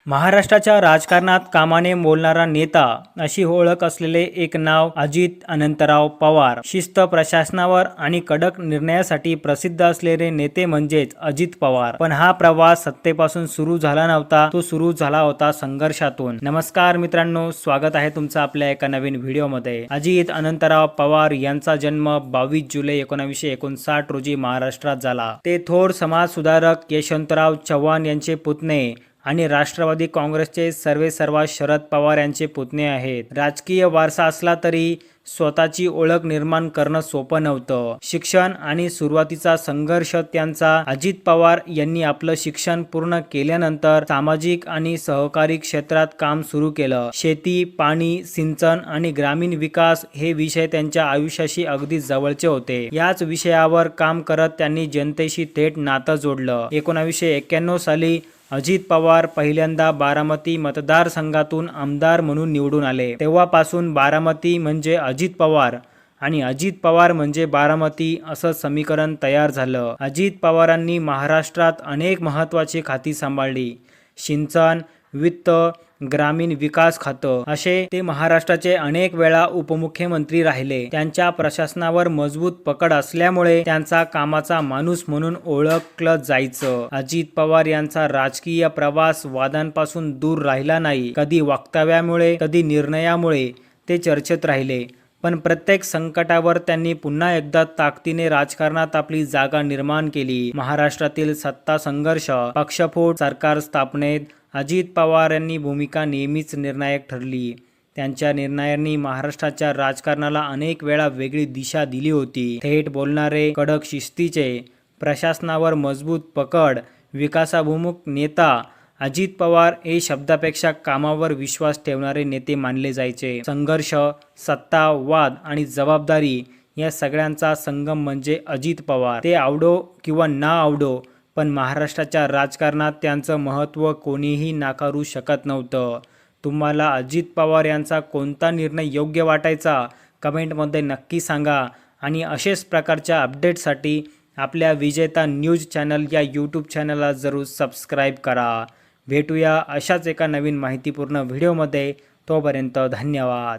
महाराष्ट्राच्या राजकारणात कामाने बोलणारा नेता अशी ओळख असलेले एक नाव अजित अनंतराव पवार। शिस्त, प्रशासनावर आणि कडक निर्णयासाठी प्रसिद्ध असलेले नेते म्हणजेच अजित पवार। पण हा प्रवास सत्तेपासून सुरू झाला नव्हता, तो सुरू झाला होता संघर्षातून। नमस्कार मित्रांनो, स्वागत आहे तुमचं आपल्या एका नवीन व्हिडिओमध्ये। अजित अनंतराव पवार यांचा जन्म 22 जुलै 1959 रोजी महाराष्ट्रात झाला। ते थोर समाज सुधारक यशवंतराव चव्हाण यांचे पुतणे आणि राष्ट्रवादी काँग्रेसचे सर्वेसर्वा शरद पवार यांचे पुतणे आहेत। राजकीय वारसा असला तरी स्वतःची ओळख निर्माण करणं सोपं नव्हतं। शिक्षण आणि सुरुवातीचा संघर्ष त्यांचा। अजित पवार यांनी आपलं शिक्षण पूर्ण केल्यानंतर सामाजिक आणि सहकारी क्षेत्रात काम सुरू केलं। शेती, पाणी, सिंचन आणि ग्रामीण विकास हे विषय त्यांच्या आयुष्याशी अगदी जवळचे होते। याच विषयावर काम करत त्यांनी जनतेशी थेट नातं जोडलं। 1991 साली अजित पवार पहिल्यांदा बारामती मतदारसंघातून आमदार म्हणून निवडून आले। तेव्हापासून बारामती म्हणजे अजित पवार आणि अजित पवार म्हणजे बारामती असं समीकरण तयार झालं। अजित पवारांनी महाराष्ट्रात अनेक महत्त्वाची खाती सांभाळली। सिंचन, वित्त, ग्रामीण विकास खातं असे ते महाराष्ट्राचे अनेक वेळा उपमुख्यमंत्री राहिले। त्यांच्या प्रशासनावर मजबूत पकड असल्यामुळे त्यांचा कामाचा माणूस म्हणून ओळखलं जायचं। अजित पवार यांचा राजकीय प्रवास वादांपासून दूर राहिला नाही। कधी वक्तव्यामुळे, कधी निर्णयामुळे ते चर्चेत राहिले, पण प्रत्येक संकटावर त्यांनी पुन्हा एकदा ताकदीने राजकारणात आपली जागा निर्माण केली। महाराष्ट्रातील सत्ता संघर्ष, पक्षफोड, सरकार स्थापनेत अजित पवार यांनी भूमिका नेहमीच निर्णायक ठरली। त्यांच्या निर्णयांनी महाराष्ट्राच्या राजकारणाला अनेक वेळा वेगळी दिशा दिली होती। थेट बोलणारे, कडक शिस्तीचे, प्रशासनावर मजबूत पकड, विकासाभिमुख नेता अजित पवार हे शब्दापेक्षा कामावर विश्वास ठेवणारे नेते मानले जायचे। संघर्ष, सत्ता, वाद आणि जबाबदारी या सगळ्यांचा संगम म्हणजे अजित पवार। ते आवडो किंवा ना आवडो, पण महाराष्ट्राच्या राजकारणात त्यांचं महत्त्व कोणीही नाकारू शकत नव्हतं। तुम्हाला अजित पवार यांचा कोणता निर्णय योग्य वाटायचा? कमेंटमध्ये नक्की सांगा आणि असेच प्रकारच्या अपडेट्ससाठी आपल्या विजेता न्यूज चॅनल या यूट्यूब चॅनलला जरूर सबस्क्राईब करा। भेटूया अशाच एका नवीन माहितीपूर्ण व्हिडिओमध्ये। तोपर्यंत धन्यवाद।